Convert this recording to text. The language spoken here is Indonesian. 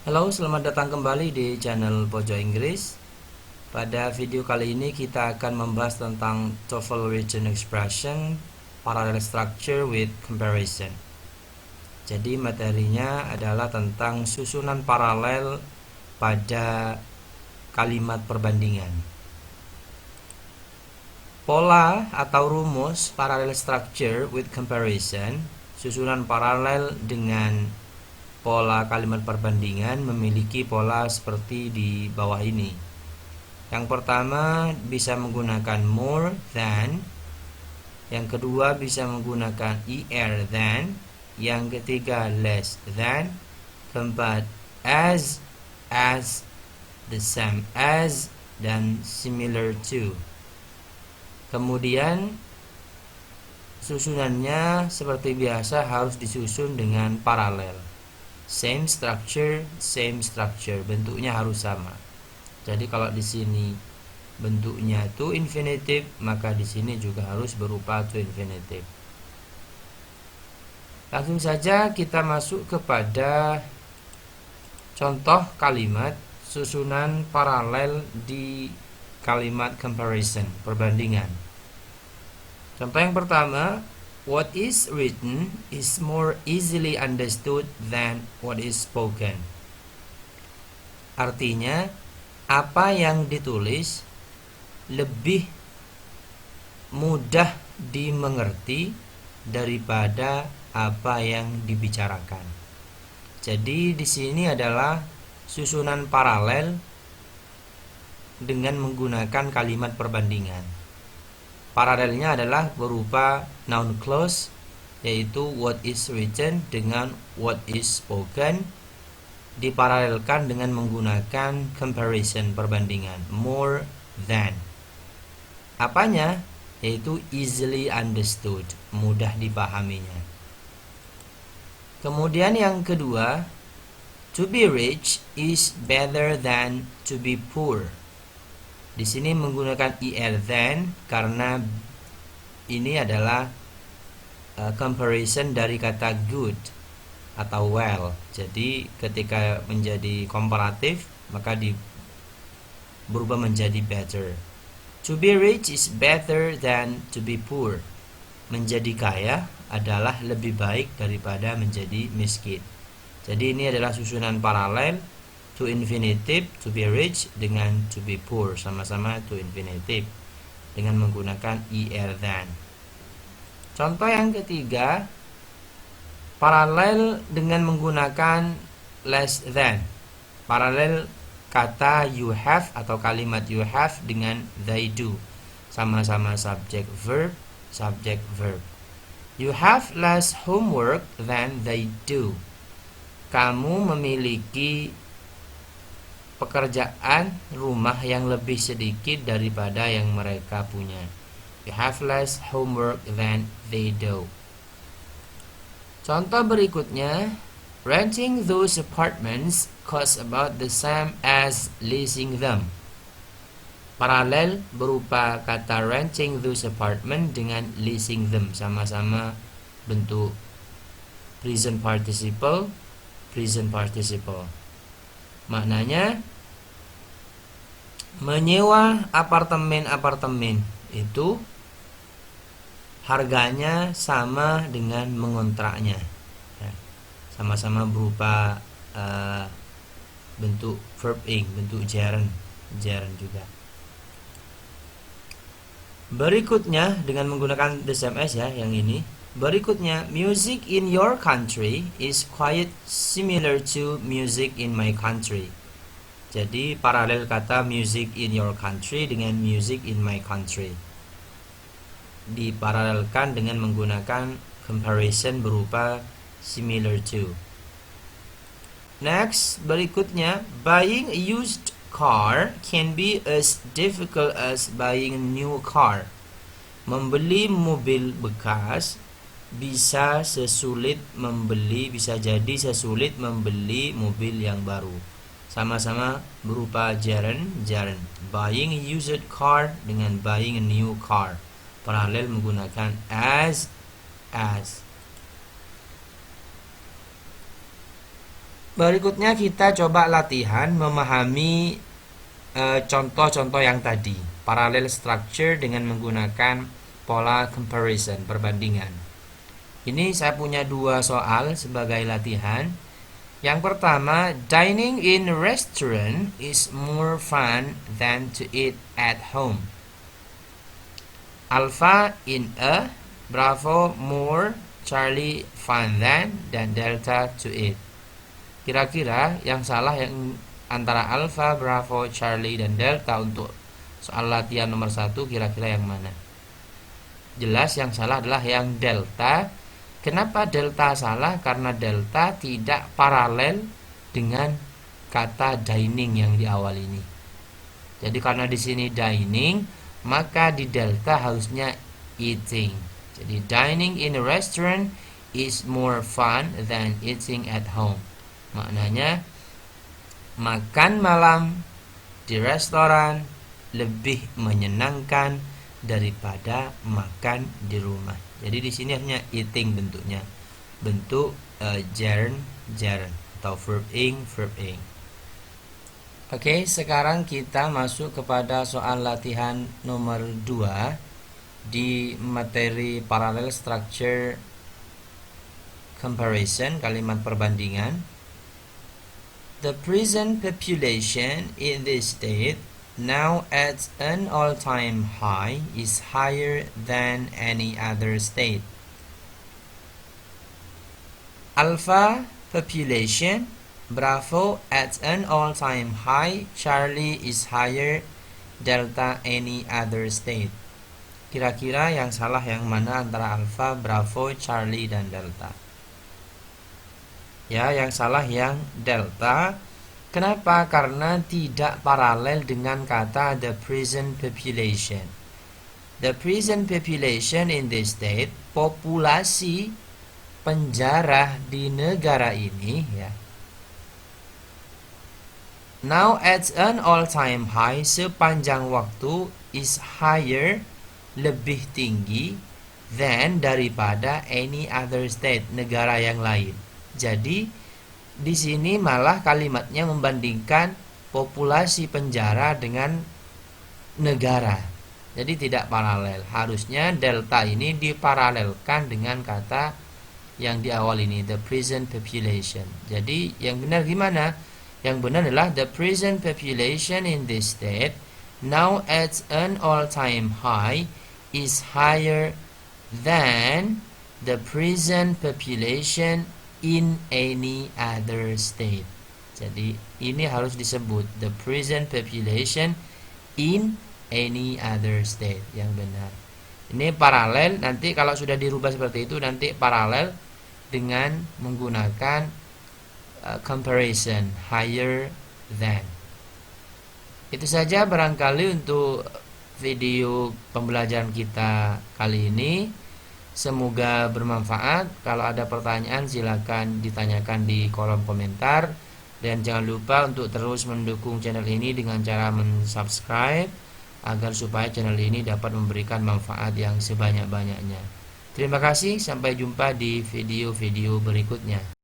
Halo, selamat datang kembali di channel Pojok Inggris. Pada video kali ini kita akan membahas tentang TOEFL Written Expression, Parallel Structure with Comparison. Jadi materinya adalah tentang susunan paralel pada kalimat perbandingan. Pola atau rumus parallel structure with comparison, susunan paralel dengan pola kalimat perbandingan memiliki pola seperti di bawah ini. Yang pertama bisa menggunakan more than, yang kedua bisa menggunakan than, yang ketiga less than, keempat as, the same as, dan similar to. Kemudian susunannya seperti biasa harus disusun dengan paralel. Same structure, bentuknya harus sama. Jadi kalau di sini bentuknya to infinitive, maka di sini juga harus berupa to infinitive. Langsung saja kita masuk kepada contoh kalimat susunan paralel di kalimat comparison, perbandingan. Contoh yang pertama, what is written is more easily understood than what is spoken. Artinya, apa yang ditulis lebih mudah dimengerti daripada apa yang dibicarakan. Jadi di sini adalah susunan paralel dengan menggunakan kalimat perbandingan. Paralelnya adalah berupa noun clause, yaitu what is written dengan what is spoken, diparalelkan dengan menggunakan comparison, perbandingan, more than. Apanya? Yaitu easily understood, mudah dipahaminya. Kemudian yang kedua, to be rich is better than to be poor. Di sini menggunakan than karena ini adalah comparison dari kata good atau well. Jadi ketika menjadi komparatif maka berubah menjadi better. To be rich is better than to be poor. Menjadi kaya adalah lebih baik daripada menjadi miskin. Jadi ini adalah susunan paralel. To infinitive, to be rich, dengan to be poor, sama-sama to infinitive dengan menggunakan than. Contoh yang ketiga, paralel dengan menggunakan less than. Paralel kata you have atau kalimat you have dengan they do, sama-sama subject verb. You have less homework than they do. Kamu memiliki pekerjaan rumah yang lebih sedikit daripada yang mereka punya. You have less homework than they do. Contoh berikutnya, renting those apartments costs about the same as leasing them. Paralel berupa kata renting those apartments dengan leasing them, sama-sama bentuk present participle. Maknanya menyewa apartemen itu harganya sama dengan mengontraknya, sama-sama berupa bentuk verb ing, bentuk gerund juga. Berikutnya dengan menggunakan the same as ya, yang ini. Berikutnya, music in your country is quite similar to music in my country. Jadi paralel kata music in your country dengan music in my country, diparalelkan dengan menggunakan comparison berupa similar to. Next, berikutnya, buying a used car can be as difficult as buying a new car. Membeli mobil bekas bisa jadi sesulit membeli mobil yang baru. Sama-sama berupa gerund. Buying a used car dengan buying a new car, paralel menggunakan as. Berikutnya kita coba latihan memahami contoh-contoh yang tadi, parallel structure dengan menggunakan pola comparison, perbandingan. Ini saya punya 2 soal sebagai latihan. Yang pertama, dining in restaurant is more fun than to eat at home. Alpha in a, Bravo more, Charlie fun than, dan Delta to eat. Kira-kira yang salah yang antara Alpha, Bravo, Charlie, dan Delta untuk soal latihan nomor 1 kira-kira yang mana? Jelas yang salah adalah yang Delta. Kenapa Delta salah? Karena Delta tidak paralel dengan kata dining yang di awal ini. Jadi karena di sini dining, maka di Delta harusnya eating. Jadi dining in a restaurant is more fun than eating at home. Maknanya makan malam di restoran lebih menyenangkan daripada makan di rumah. Jadi di sini hanya eating bentuknya, bentuk gerund atau verb ing. Oke, sekarang kita masuk kepada soal latihan nomor 2 di materi parallel structure comparison, kalimat perbandingan. The prison population in this state, now at an all-time high, is higher than any other state. Alpha population, Bravo at an all-time high, Charlie is higher, Delta any other state. Kira-kira yang salah yang mana antara Alpha, Bravo, Charlie, dan Delta? Ya, yang salah yang Delta. Kenapa? Karena tidak paralel dengan kata the prison population. The prison population in this state, populasi penjara di negara ini, ya. Now at an all-time high, sepanjang waktu, is higher, lebih tinggi, than, daripada any other state, negara yang lain. Jadi di sini malah kalimatnya membandingkan populasi penjara dengan negara. Jadi tidak paralel. Harusnya delta ini diparalelkan dengan kata yang di awal ini, the prison population. Jadi yang benar gimana? Yang benar adalah the prison population in this state now at an all-time high is higher than the prison population in any other state. Jadi ini harus disebut the prison population in any other state yang benar. Ini paralel, nanti kalau sudah dirubah seperti itu nanti paralel dengan menggunakan comparison, higher than. Itu saja barangkali untuk video pembelajaran kita kali ini. Semoga bermanfaat. Kalau ada pertanyaan silakan ditanyakan di kolom komentar. Dan jangan lupa untuk terus mendukung channel ini dengan cara mensubscribe agar supaya channel ini dapat memberikan manfaat yang sebanyak-banyaknya. Terima kasih, sampai jumpa di video-video berikutnya.